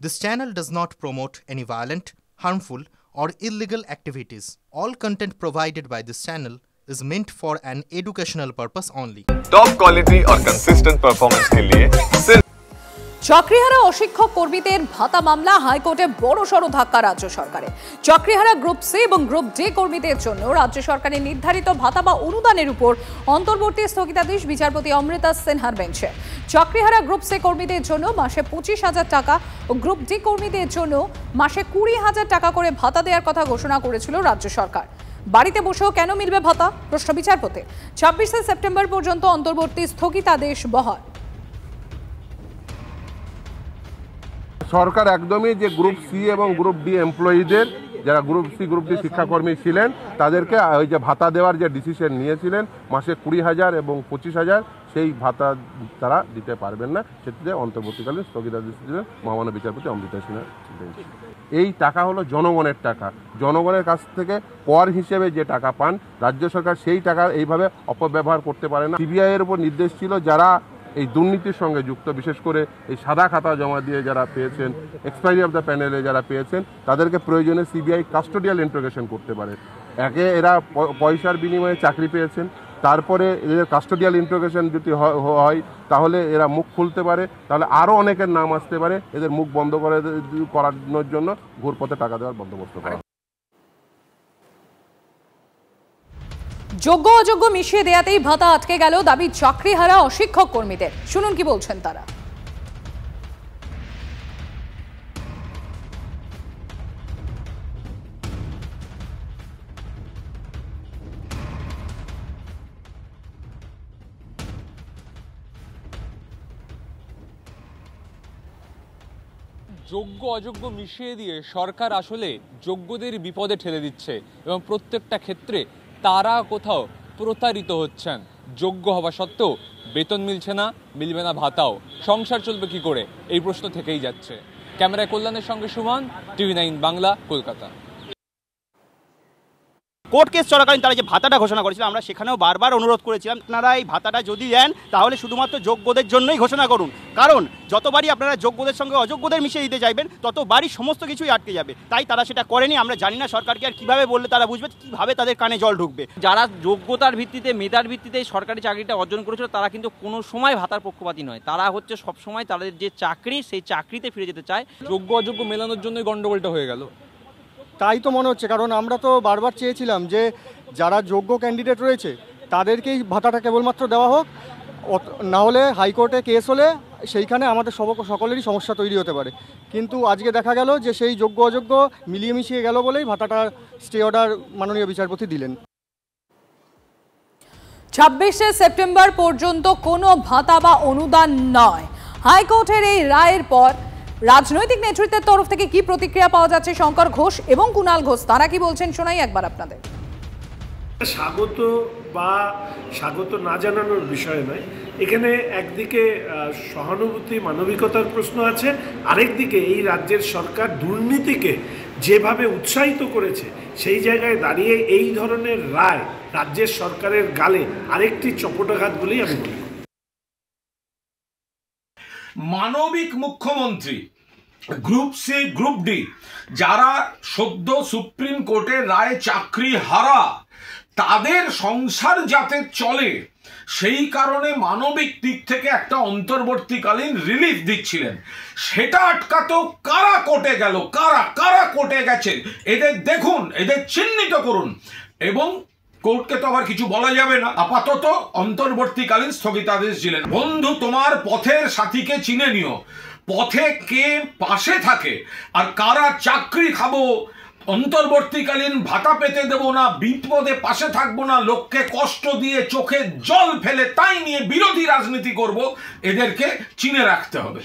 This channel does not promote any violent, harmful, or illegal activities. All content provided by this channel is meant for an educational purpose only. Top quality और consistent performance के लिए सिर्फ চাকরিহারা অশিক্ষক কর্মীদের ভাতা মামলা হাইকোর্টে বড়সড় ধাক্কা রাজ্য সরকারের। চাকরিহারা গ্রুপ সি এবং গ্রুপ ডি কর্মীদের জন্য রাজ্য সরকারের নির্ধারিত ভাতা বা অনুদানের উপর অন্তর্বর্তী স্থগিতাদেশ বিচারপতি অমৃতা সিনহার বেঞ্চে। চাকরিহারা গ্রুপ সি কর্মীদের জন্য মাসে 25,000 টাকা ও গ্রুপ ডি কর্মীদের জন্য মাসে 20,000 টাকা করে ভাতা দেওয়ার কথা ঘোষণা করেছিল রাজ্য সরকার। বাড়িতে বসেও কেন মিলবে ভাতা, প্রশ্ন বিচারপতি। 26 সেপ্টেম্বর পর্যন্ত অন্তর্বর্তী স্থগিতাদেশ বহাল। সরকার একদমই যে গ্রুপ সি এবং গ্রুপ ডি এমপ্লয়িদের, যারা গ্রুপ সি গ্রুপ ডি শিক্ষাকর্মী ছিলেন, তাদেরকে ওই যে ভাতা দেওয়ার যে ডিসিশন নিয়েছিলেন মাসে 20,000 এবং 25,000, সেই ভাতা তারা দিতে পারবেন না। সেটিতে অন্তর্বর্তীকালীন স্থগিতাদেশ দিলেন মহামান্য বিচারপতি অমৃতা সিনহা। এই টাকা হলো জনগণের টাকা, জনগণের কাছ থেকে কর হিসেবে যে টাকা পান রাজ্য সরকার, সেই টাকা এইভাবে অপব্যবহার করতে পারে না। সিবিআই এর উপর নির্দেশ ছিল, যারা এই দুর্নীতির সঙ্গে যুক্ত, বিশেষ করে এই সাদা খাতা জমা দিয়ে যারা পেয়েছেন, এক্সপায়ারি অফ দ্য প্যানেলে যারা পেয়েছেন, তাদেরকে প্রয়োজনে সিবিআই কাস্টোডিয়াল ইন্ট্রোগেশন করতে পারে। একে এরা পয়সার বিনিময়ে চাকরি পেয়েছেন, তারপরে এদের কাস্টোডিয়াল ইন্ট্রোগেশন যদি হয় তাহলে এরা মুখ খুলতে পারে, তাহলে আরও অনেকের নাম আসতে পারে। এদের মুখ বন্ধ করানোর জন্য ঘুরপথে টাকা দেওয়ার বন্দোবস্ত করা। যোগ্য অযোগ্য মিশিয়ে দেয়াতেই ভাতা আটকে গেল, দাবি চাকরিহারা অশিক্ষক কর্মীদের। শুনুন কি বলছেন তারা। যোগ্য অযোগ্য মিশিয়ে দিয়ে সরকার আসলে যোগ্যদের বিপদে ঠেলে দিচ্ছে এবং প্রত্যেকটা ক্ষেত্রে তারা কোথাও প্রতারিত হচ্ছেন। যোগ্য হওয়া সত্ত্বেও বেতন মিলছে না, মিলবে না ভাতাও। সংসার চলবে কি করে, এই প্রশ্ন থেকেই যাচ্ছে। ক্যামেরায় কল্যাণের সঙ্গে Suman, TV9 Bangla, Kolkata. Court case চলাকালীন তারা যে ভাতাটা ঘোষণা করেছিল, আমরা সেখানেও বারবার অনুরোধ করেছিলাম, আপনারা এই ভাতাটা যদি দেন তাহলে শুধুমাত্র যোগ্যদের জন্যই ঘোষণা করুন। কারণ যতবারই আপনারা যোগ্যদের সঙ্গে অযোগ্যদের মিশিয়ে দিতে চাইবেন, ততবারই সমস্ত কিছুই আটকে যাবে। তাই তারা সেটা করেনি। আমরা জানি না সরকারকে আর কীভাবে বললে তারা বুঝবে, কীভাবে তাদের কানে জল ঢুকবে। যারা যোগ্যতার ভিত্তিতে, মেধার ভিত্তিতে সরকারি চাকরিটা অর্জন করেছিল, তারা কিন্তু কোনো সময় ভাতার পক্ষপাতী নয়। তারা হচ্ছে সবসময় তাদের যে চাকরি, সেই চাকরিতে ফিরে যেতে চায়। যোগ্য অযোগ্য মেলানোর জন্যই গন্ডগোলটা হয়ে গেল। তাই তো মনে হচ্ছে, কারণ আমরা তো বারবার চেয়েছিলাম যে যারা যোগ্য ক্যান্ডিডেট রয়েছে তাদেরকেই ভাতাটা কেবলমাত্র দেওয়া হোক, না হলে হাইকোর্টে কেস হলে সেইখানে আমাদের সকলেরই সমস্যা তৈরি হতে পারে। কিন্তু আজকে দেখা গেল যে সেই যোগ্য অযোগ্য মিলিয়ে মিশিয়ে গেল বলেই ভাতাটা স্টে অর্ডার মাননীয় বিচারপতি দিলেন। 26 সেপ্টেম্বর পর্যন্ত কোনো ভাতা বা অনুদান নয়। হাইকোর্টের এই রায়ের পর রাজনৈতিক নেতৃত্বের তরফ থেকে কি প্রতিক্রিয়া পাওয়া যাচ্ছে, শঙ্কর ঘোষ এবং কুণাল ঘোষ তারা কি বলছেন, শোনাই একবার আপনাদের। স্বাগত বা স্বাগত না জানানোর বিষয় নয়, এখানে একদিকে সহানুভূতি মানবিকতার প্রশ্ন আছে, আরেকদিকে এই রাজ্যের সরকার দুর্নীতিকে যেভাবে উৎসাহিত করেছে, সেই জায়গায় দাঁড়িয়ে এই ধরনের রায় রাজ্যের সরকারের গালে আরেকটি চপটাঘাত বলেই আমি মনে করি। মানবিক মুখ্যমন্ত্রী, গ্রুপ সি গ্রুপ ডি যারা সদ্য সুপ্রিম কোর্টের রায়ে চাকরি হারা, তাদের সংসার যাতে চলে সেই কারণে মানবিক দিক থেকে একটা অন্তর্বর্তীকালীন রিলিফ দিচ্ছিলেন। সেটা আটকাতেও কারা কোর্টে গেল, কারা কোর্টে গেছে, এদের দেখুন, এদের চিহ্নিত করুন। এবং কোর্টকে তো আবার কিছু বলা যাবে না, আপাতত অন্তর্বর্তীকালীন স্থগিতাদেশ দিলেন। বন্ধু, তোমার পথের সাথীকে চিনে নিও, পথে কে পাশে থাকে আর কারা চাকরি খাবো, অন্তর্বর্তীকালীন ভাতা পেতে দেব না, বিপদে পাশে থাকবো না, লোককে কষ্ট দিয়ে চোখে জল ফেলে তাই নিয়ে বিরোধী রাজনীতি করব, এদেরকে চিনে রাখতে হবে।